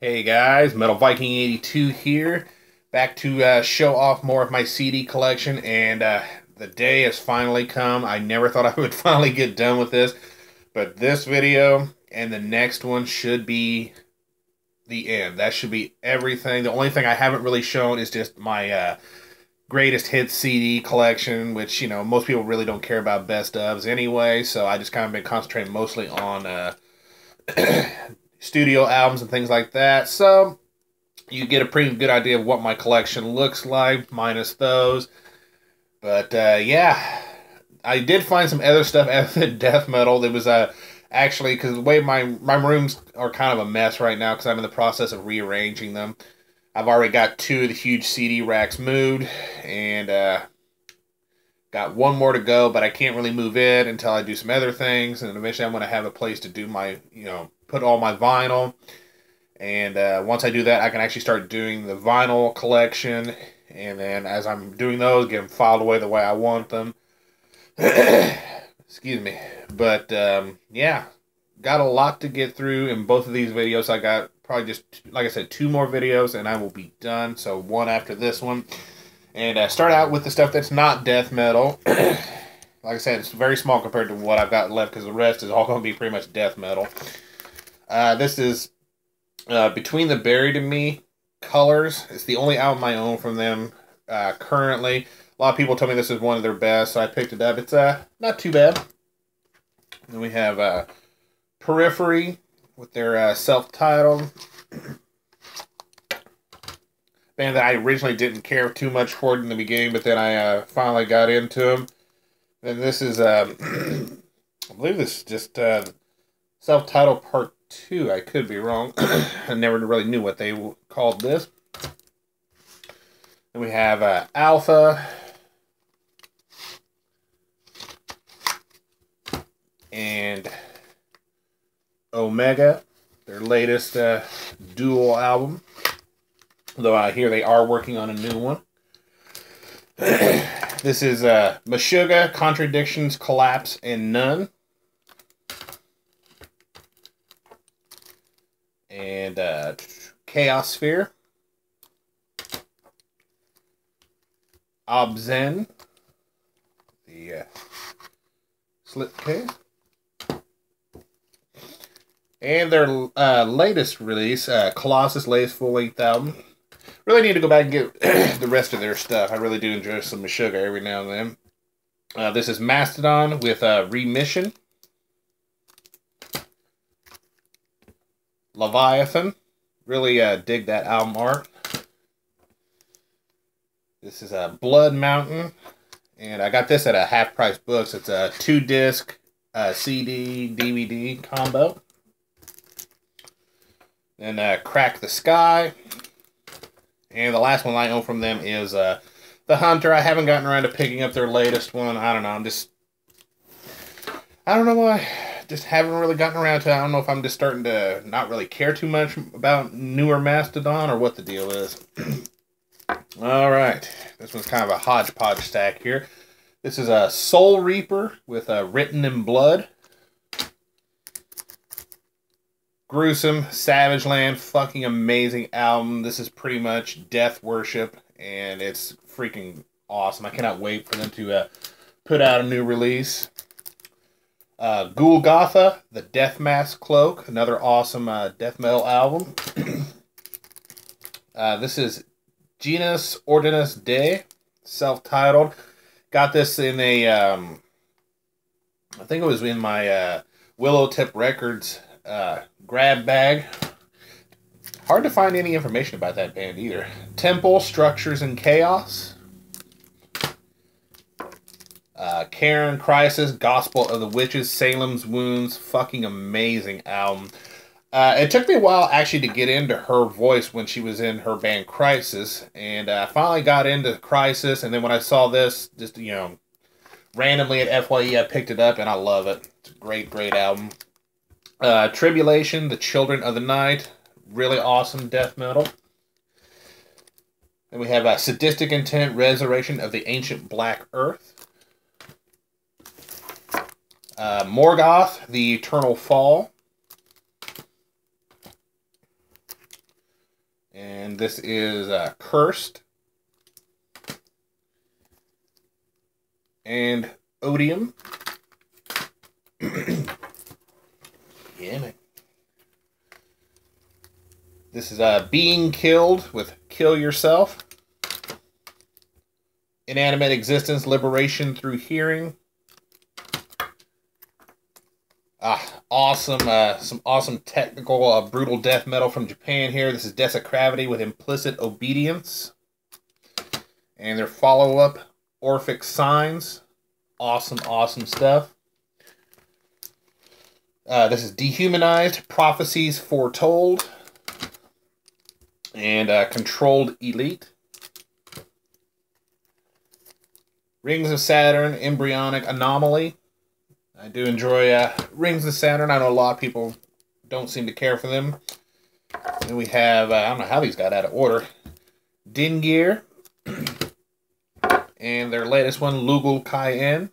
Hey guys, Metal Viking 82 here, back to show off more of my CD collection, and the day has finally come. I never thought I would finally get done with this, but this video and the next one should be the end. That should be everything. The only thing I haven't really shown is just my greatest hits CD collection, which, most people really don't care about best ofs anyway, so I just kind of been concentrating mostly on studio albums and things like that. So you get a pretty good idea of what my collection looks like, minus those. But yeah, I did find some other stuff other than death metal. There was actually, because the way my rooms are kind of a mess right now because I'm in the process of rearranging them. I've already got two of the huge CD racks moved, and got one more to go, but I can't really move it until I do some other things, and eventually I'm going to have a place to do my, put all my vinyl. And once I do that, I can actually start doing the vinyl collection. And then as I'm doing those, get them filed away the way I want them. Excuse me. But yeah, got a lot to get through in both of these videos. I got probably just, like I said, two more videos and I will be done. So one after this one. And start out with the stuff that's not death metal. Like I said, it's very small compared to what I've got left because the rest is all going to be pretty much death metal. This is Between the Buried and Me Colors. It's the only album I own from them currently. A lot of people tell me this is one of their best, so I picked it up. It's not too bad. Then we have Periphery with their self-titled band that I originally didn't care too much for in the beginning, but then I finally got into them. And this is, I believe this is just self-titled part 2. I could be wrong. I never really knew what they called this. Then we have Alpha. And Omega, their latest dual album. Though I hear they are working on a new one. This is Meshuggah, Contradictions, Collapse, and None. And Chaos Sphere. Obzen. The slipcase. And their latest release, Colossus' latest full-length album. Really need to go back and get the rest of their stuff. I really do enjoy some Meshuggah every now and then. This is Mastodon with Remission. Leviathan. Really dig that album art. This is Blood Mountain. And I got this at a half-price books. It's a 2-disc CD, DVD combo. Then Crack the Sky. And the last one I own from them is The Hunter. I haven't gotten around to picking up their latest one. I don't know. I don't know why. Just haven't really gotten around to it. I don't know if I'm just starting to not really care too much about newer Mastodon or what the deal is. Alright. This one's kind of a hodgepodge stack here. This is a Soul Reaper with Written in Blood. Gruesome, Savage Land, fucking amazing album. This is pretty much death worship, and it's freaking awesome. I cannot wait for them to put out a new release. Golgotha, the Death Mask Cloak, another awesome death metal album. This is Genus Ordinus Dei, self-titled. Got this in a, I think it was in my Willow Tip Records grab bag. Hard to find any information about that band either. Temple, Structures, and Chaos. Karen, Crisis, Gospel of the Witches, Salem's Wounds. Fucking amazing album. It took me a while actually to get into her voice when she was in her band Crisis. And I finally got into Crisis. And then when I saw this, just, randomly at FYE, I picked it up and I love it. It's a great, great album. Tribulation, The Children of the Night. Really awesome death metal. Then we have Sadistic Intent, Resurrection of the Ancient Black Earth. Morgoth, The Eternal Fall. And this is Cursed and Odium. Yeah, man. This is Being Killed with Kill Yourself. Inanimate Existence, Liberation Through Hearing. Awesome. Some awesome technical, brutal death metal from Japan here. This is Desecravity with Implicit Obedience. And their follow-up, Orphic Signs. Awesome, awesome stuff. This is Dehumanized, Prophecies Foretold. And Controlled Elite. Rings of Saturn, Embryonic Anomaly. I do enjoy Rings of Saturn. I know a lot of people don't seem to care for them. And we have, I don't know how these got out of order, Dingir. And their latest one, Lugal Cayenne.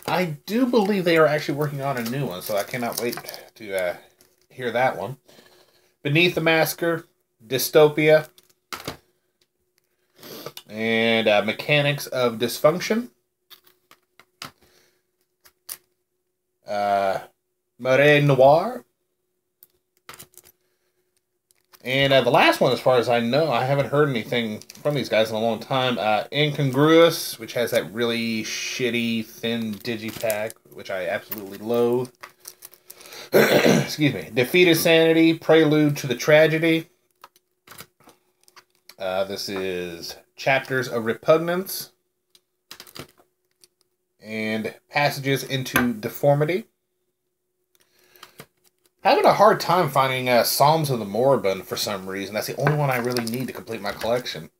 I do believe they are actually working on a new one, so I cannot wait to hear that one. Beneath the Massacre, Dystopia. And Mechanics of Dysfunction. Marée Noire. And the last one, as far as I know, I haven't heard anything from these guys in a long time. Incongruous, which has that really shitty, thin digipack, which I absolutely loathe. Excuse me. Defeated Sanity, Prelude to the Tragedy. This is Chapters of Repugnance. And Passages into Deformity. Having a hard time finding Psalms of the Moribund for some reason. That's the only one I really need to complete my collection.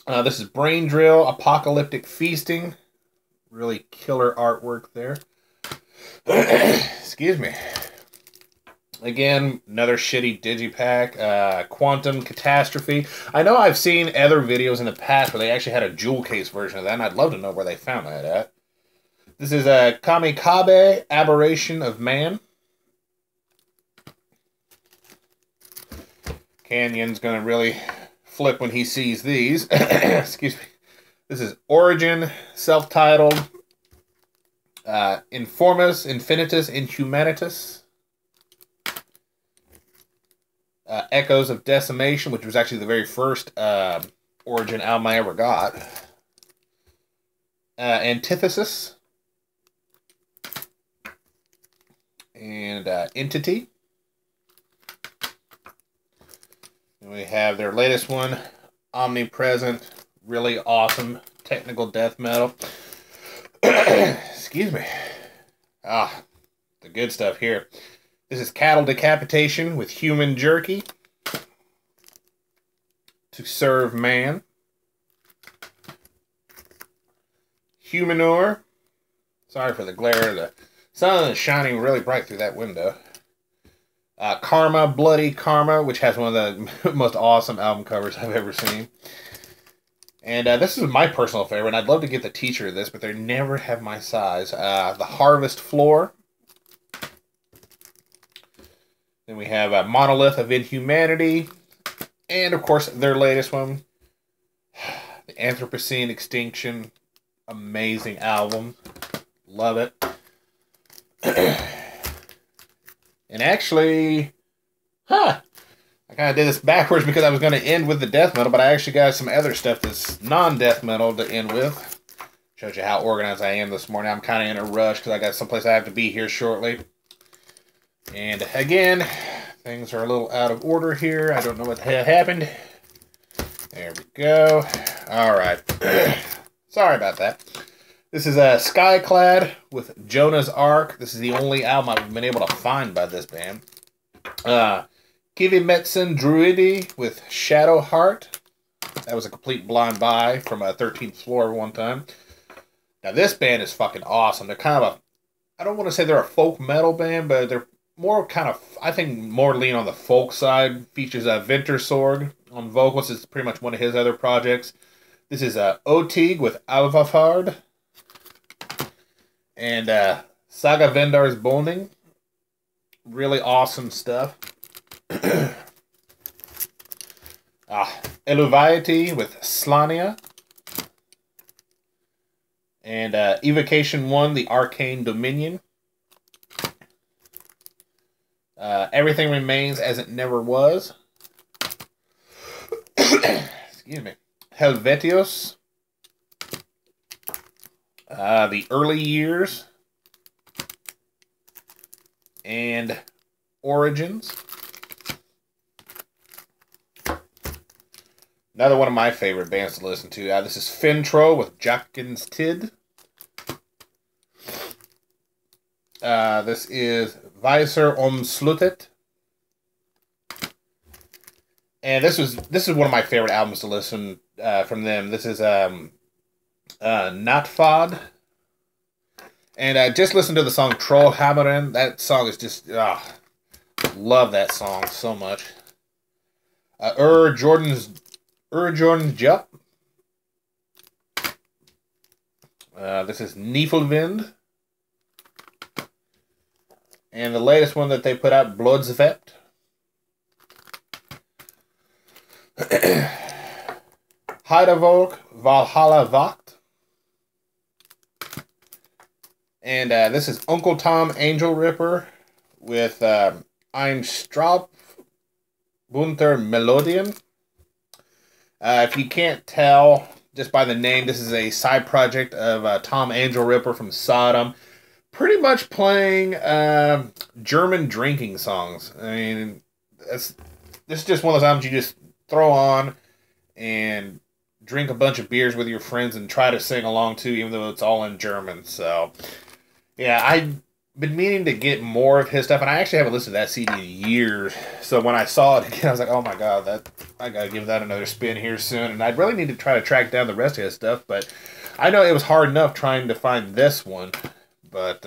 This is Brain Drill, Apocalyptic Feasting. Really killer artwork there. Excuse me. Again, another shitty digipack. Quantum Catastrophe. I know I've seen other videos in the past where they actually had a jewel case version of that, and I'd love to know where they found that at. This is a Kamikabe, Aberration of Man. Canyon's going to really flip when he sees these. Excuse me. This is Origin, self-titled. Informus, Infinitus, Inhumanitus. Echoes of Decimation, which was actually the very first Origin album I ever got. Antithesis. And Entity. And we have their latest one, Omnipresent. Really awesome technical death metal. Excuse me. The good stuff here. This is Cattle Decapitation with Human Jerky. To Serve Man. Humanure. Sorry for the glare. The sun is shining really bright through that window. Karma, Bloody Karma, which has one of the most awesome album covers I've ever seen. And this is my personal favorite, and I'd love to get the t-shirt of this, but they never have my size. The Harvest Floor. Then we have Monolith of Inhumanity. And, of course, their latest one, the Anthropocene Extinction. Amazing album. Love it. And actually, I kind of did this backwards because I was going to end with the death metal, but I actually got some other stuff that's non-death metal to end with. Shows you how organized I am this morning. I'm kind of in a rush because I got someplace I have to be here shortly. And again, things are a little out of order here. I don't know what the hell happened. There we go. All right. Sorry about that. This is Skyclad with Jonah's Ark. This is the only album I've been able to find by this band. Kivimetsun Druidi with Shadow Heart. That was a complete blind buy from a 13th Floor one time. Now this band is fucking awesome. They're kind of a, I don't want to say they're a folk metal band, but they're more kind of, I think more lean on the folk side. Features Vintersorg on vocals. It's pretty much one of his other projects. This is Otig with Alvafard. And Saga Vendar's Boning. Really awesome stuff. Eluviety with Slania. And Evocation 1, the Arcane Dominion. Everything Remains as It Never Was. Excuse me. Helvetios. The Early Years. And Origins. Another one of my favorite bands to listen to. This is Fintro with Jakins Tid. This is Visor Omslutet. And this is one of my favorite albums to listen from them. This is Natfad. And just listen to the song Trollhammeren. That song is just, love that song so much. Jordan's Jup. This is Niflvind. And the latest one that they put out, Blodsvept. Heidevolk Valhalla Vacht. And this is Uncle Tom Angel Ripper with Ein Straub Bunter Melodien. If you can't tell just by the name, this is a side project of Tom Angel Ripper from Sodom. Pretty much playing German drinking songs. I mean, this is just one of those albums you just throw on and drink a bunch of beers with your friends and try to sing along to, even though it's all in German. So, yeah, I've been meaning to get more of his stuff, and I actually haven't listened to that CD in years. So when I saw it again, I was like, oh my god, I gotta give that another spin here soon. And I'd really need to try to track down the rest of his stuff, but I know it was hard enough trying to find this one. But,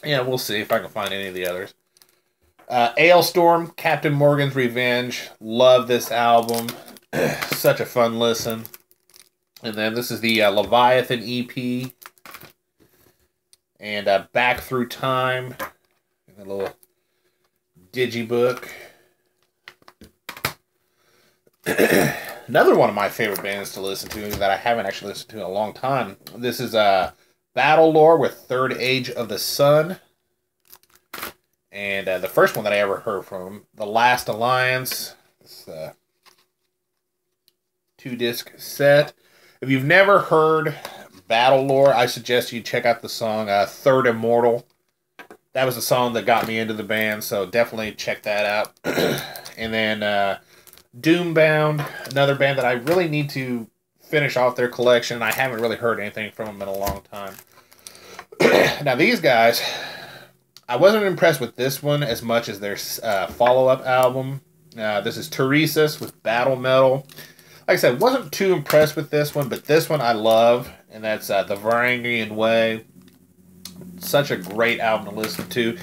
yeah, we'll see if I can find any of the others. Ailstorm, Captain Morgan's Revenge. Love this album. Such a fun listen. And then this is the Leviathan EP. And Back Through Time. And a little digibook. Another one of my favorite bands to listen to that I haven't actually listened to in a long time. This is Battle Lore with Third Age of the Sun. And the first one that I ever heard from, The Last Alliance. This 2-disc set. If you've never heard Battle Lore, I suggest you check out the song Third Immortal. That was the song that got me into the band, so definitely check that out. And then Doombound, another band that I really need to finish off their collection. I haven't really heard anything from them in a long time. Now these guys, I wasn't impressed with this one as much as their follow-up album. This is Teresa's with Battle Metal. Like I said, wasn't too impressed with this one, but this one I love, and that's The Varangian Way. Such a great album to listen to.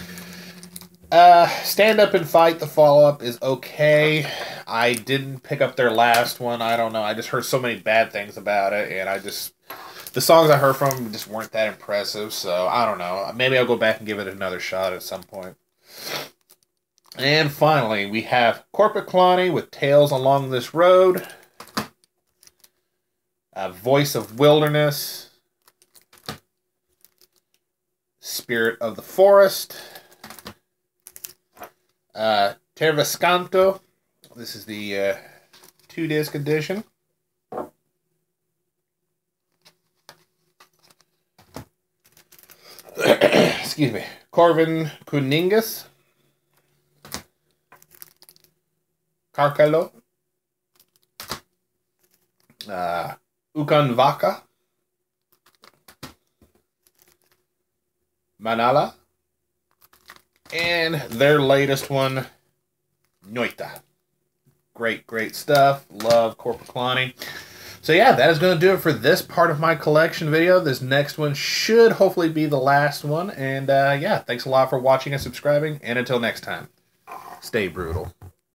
Stand Up and Fight, the follow-up, is okay. I didn't pick up their last one. I don't know. I just heard so many bad things about it, and the songs I heard from them just weren't that impressive, so I don't know. Maybe I'll go back and give it another shot at some point. And finally, we have Korpiklani with Tales Along This Road. Voice of Wilderness. Spirit of the Forest. Tervascanto. This is the 2-disc edition. Excuse me. Corvin Kuningas. Karkalo. Ukanvaka. Manala. And their latest one, Noita. Great, great stuff. Love Korpiklani. So yeah, that is going to do it for this part of my collection video. This next one should hopefully be the last one. And yeah, thanks a lot for watching and subscribing. And until next time, stay brutal.